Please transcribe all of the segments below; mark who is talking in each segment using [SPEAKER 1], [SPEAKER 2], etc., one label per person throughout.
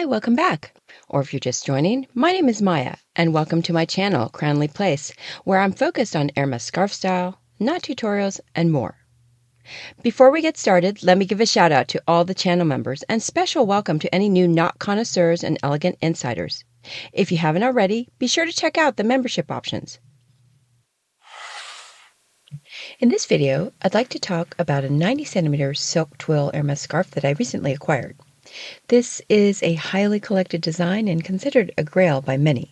[SPEAKER 1] welcome back. Or if you're just joining, my name is Maya, and welcome to my channel, Cranleyplace, where I'm focused on Hermès scarf style, knot tutorials, and more. Before we get started, let me give a shout out to all the channel members and special welcome to any new knot connoisseurs and elegant insiders. If you haven't already, be sure to check out the membership options. In this video, I'd like to talk about a 90 centimeter silk twill Hermès scarf that I recently acquired. This is a highly collected design and considered a grail by many.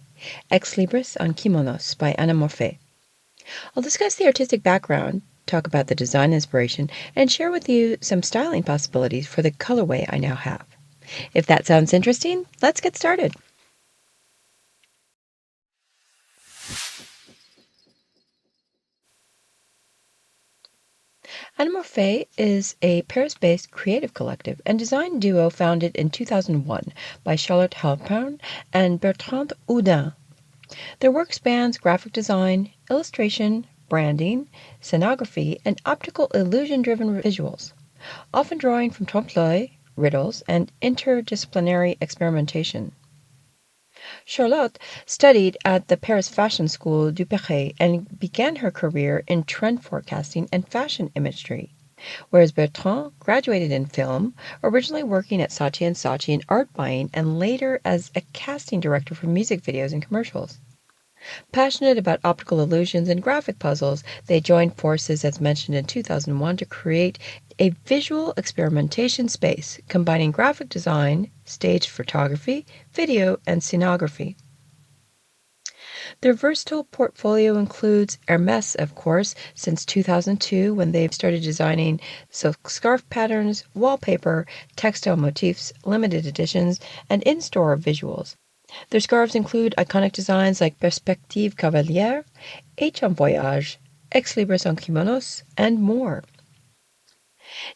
[SPEAKER 1] Ex Libris on Kimonos by Anamorphee. I'll discuss the artistic background, talk about the design inspiration, and share with you some styling possibilities for the colorway I now have. If that sounds interesting, let's get started. Anamorphee is a Paris-based creative collective and design duo founded in 2001 by Charlotte Halpern and Bertrand Houdin. Their work spans graphic design, illustration, branding, scenography, and optical illusion-driven visuals, often drawing from trompe-l'oeil, riddles, and interdisciplinary experimentation. Charlotte studied at the Paris Fashion School du Perret and began her career in trend forecasting and fashion imagery, whereas Bertrand graduated in film, originally working at Saatchi & Saatchi in art buying and later as a casting director for music videos and commercials. Passionate about optical illusions and graphic puzzles, they joined forces, as mentioned in 2001, to create a visual experimentation space combining graphic design, stage photography, video, and scenography. Their versatile portfolio includes Hermès, of course, since 2002 when they've started designing silk scarf patterns, wallpaper, textile motifs, limited editions, and in-store visuals. Their scarves include iconic designs like Perspective Cavalière, H en Voyage, Ex Libris on Kimonos, and more.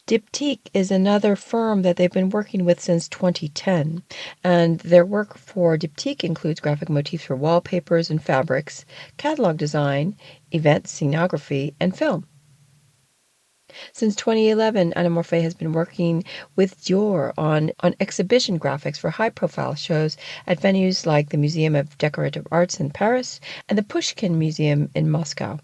[SPEAKER 1] Diptyque is another firm that they've been working with since 2010, and their work for Diptyque includes graphic motifs for wallpapers and fabrics, catalog design, event scenography, and film. Since 2011, Anamorphee has been working with Dior on exhibition graphics for high-profile shows at venues like the Museum of Decorative Arts in Paris and the Pushkin Museum in Moscow.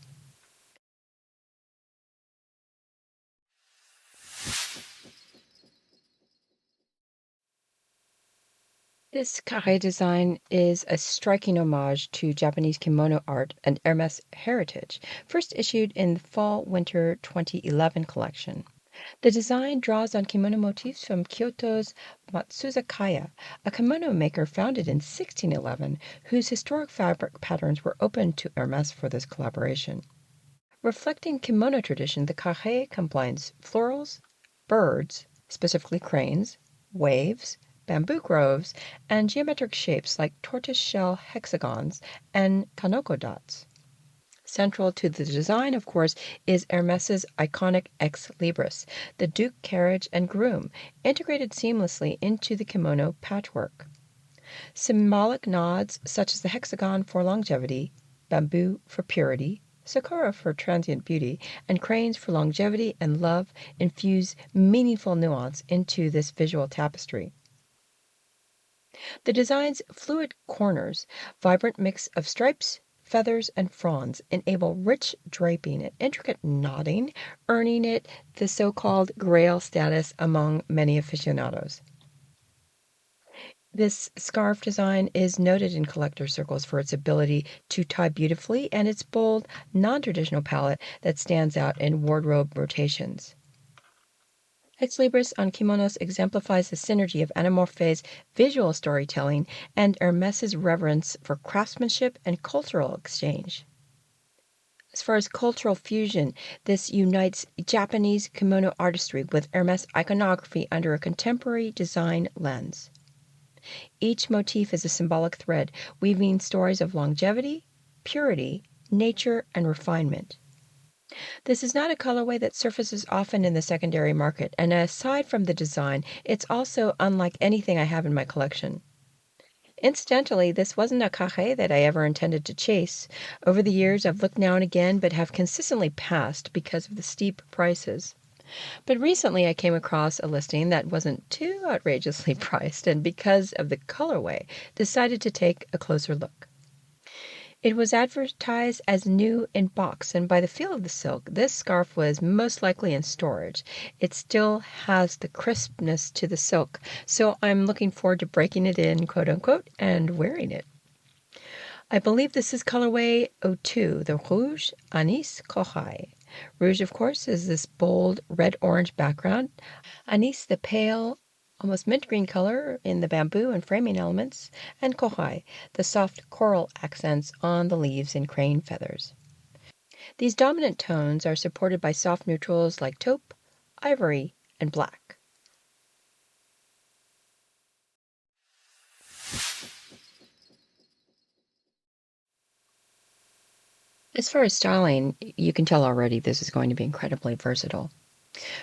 [SPEAKER 1] This carré design is a striking homage to Japanese kimono art and Hermès heritage, first issued in the Fall-Winter 2011 collection. The design draws on kimono motifs from Kyoto's Matsuzakaya, a kimono maker founded in 1611, whose historic fabric patterns were open to Hermès for this collaboration. Reflecting kimono tradition, the carré combines florals, birds, specifically cranes, waves, bamboo groves, and geometric shapes like tortoise-shell hexagons and kanoko dots. Central to the design, of course, is Hermès's iconic Ex Libris, the Duke carriage and groom, integrated seamlessly into the kimono patchwork. Symbolic nods such as the hexagon for longevity, bamboo for purity, sakura for transient beauty, and cranes for longevity and love infuse meaningful nuance into this visual tapestry. The design's fluid corners, vibrant mix of stripes, feathers, and fronds enable rich draping and intricate knotting, earning it the so-called Grail status among many aficionados. This scarf design is noted in collector circles for its ability to tie beautifully and its bold, non-traditional palette that stands out in wardrobe rotations. Ex Libris on Kimonos exemplifies the synergy of Anamorphee's visual storytelling and Hermès's reverence for craftsmanship and cultural exchange. As far as cultural fusion, this unites Japanese kimono artistry with Hermès iconography under a contemporary design lens. Each motif is a symbolic thread, weaving stories of longevity, purity, nature, and refinement. This is not a colorway that surfaces often in the secondary market, and aside from the design, it's also unlike anything I have in my collection. Incidentally, this wasn't a carré that I ever intended to chase. Over the years, I've looked now and again, but have consistently passed because of the steep prices. But recently I came across a listing that wasn't too outrageously priced, and because of the colorway, decided to take a closer look. It was advertised as new in box, and by the feel of the silk, this scarf was most likely in storage. It still has the crispness to the silk, so I'm looking forward to breaking it in, quote unquote, and wearing it. I believe this is colorway 02, the Rouge Anis Corail. Rouge, of course, is this bold red-orange background. Anis, the pale, almost mint green color in the bamboo and framing elements, and Corail, the soft coral accents on the leaves and crane feathers. These dominant tones are supported by soft neutrals like taupe, ivory, and black. As far as styling, you can tell already this is going to be incredibly versatile.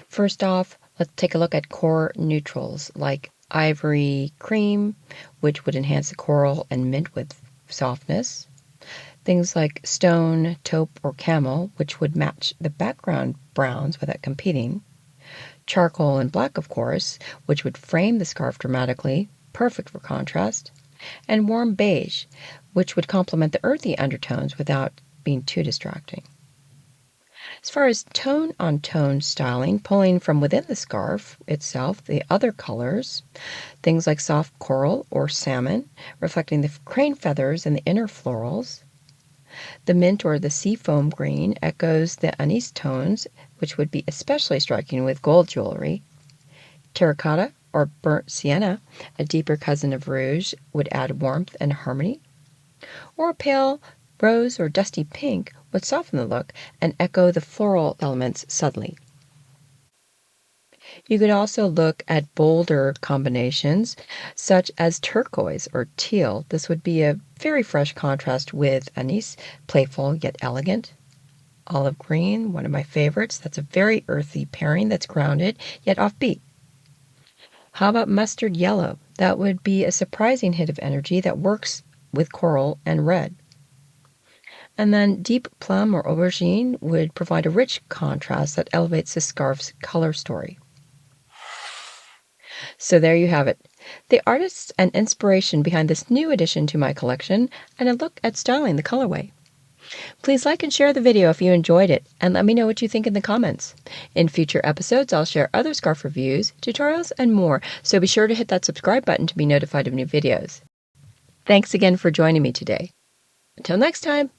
[SPEAKER 1] First off, let's take a look at core neutrals like ivory cream, which would enhance the coral, and mint with softness. Things like stone, taupe, or camel, which would match the background browns without competing. Charcoal and black, of course, which would frame the scarf dramatically, perfect for contrast. And warm beige, which would complement the earthy undertones without being too distracting. As far as tone-on-tone styling, pulling from within the scarf itself, the other colors, things like soft coral or salmon, reflecting the crane feathers and the inner florals. The mint or the seafoam green echoes the anise tones, which would be especially striking with gold jewelry. Terracotta or burnt sienna, a deeper cousin of rouge, would add warmth and harmony. Or a pale rose or dusty pink would soften the look and echo the floral elements subtly. You could also look at bolder combinations, such as turquoise or teal. This would be a very fresh contrast with anise, playful yet elegant. Olive green, one of my favorites. That's a very earthy pairing that's grounded yet offbeat. How about mustard yellow? That would be a surprising hit of energy that works with coral and red. And then deep plum or aubergine would provide a rich contrast that elevates the scarf's color story. So there you have it, the artists and inspiration behind this new addition to my collection, and a look at styling the colorway. Please like and share the video if you enjoyed it, and let me know what you think in the comments. In future episodes, I'll share other scarf reviews, tutorials, and more, so be sure to hit that subscribe button to be notified of new videos. Thanks again for joining me today. Until next time.